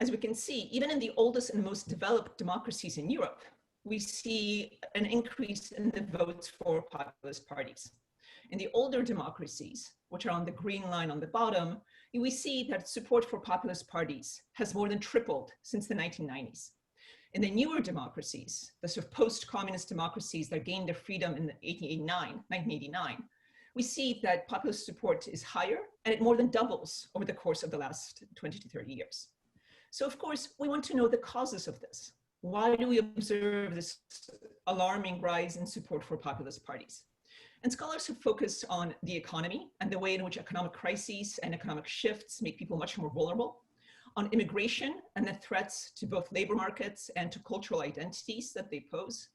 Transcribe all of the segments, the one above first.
as we can see, even in the oldest and most developed democracies in Europe, we see an increase in the votes for populist parties. In the older democracies, which are on the green line on the bottom, we see that support for populist parties has more than tripled since the 1990s. In the newer democracies, the sort of post-communist democracies that gained their freedom in 1989, we see that populist support is higher, and it more than doubles over the course of the last 20 to 30 years. So of course, we want to know the causes of this. Why do we observe this alarming rise in support for populist parties? And scholars have focused on the economy and the way in which economic crises and economic shifts make people much more vulnerable, on immigration and the threats to both labor markets and to cultural identities that they pose,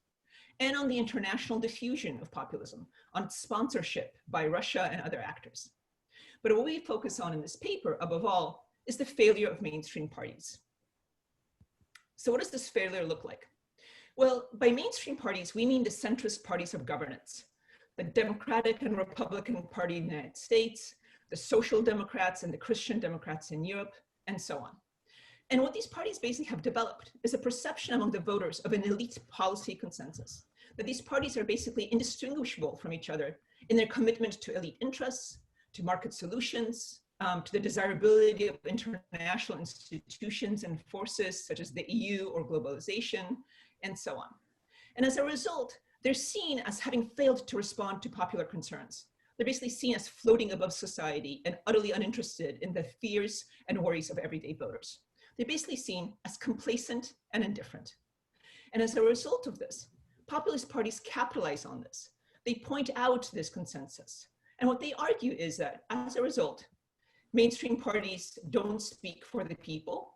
and on the international diffusion of populism, on its sponsorship by Russia and other actors. But what we focus on in this paper, above all, is the failure of mainstream parties. So what does this failure look like? Well, by mainstream parties, we mean the centrist parties of governance, the Democratic and Republican Party in the United States, the Social Democrats and the Christian Democrats in Europe, and so on. And what these parties basically have developed is a perception among the voters of an elite policy consensus, that these parties are basically indistinguishable from each other in their commitment to elite interests, to market solutions, to the desirability of international institutions and forces such as the EU or globalization, and so on. And as a result, they're seen as having failed to respond to popular concerns. They're basically seen as floating above society and utterly uninterested in the fears and worries of everyday voters. They're basically seen as complacent and indifferent. And as a result of this, populist parties capitalize on this. They point out this consensus. And what they argue is that as a result, mainstream parties don't speak for the people,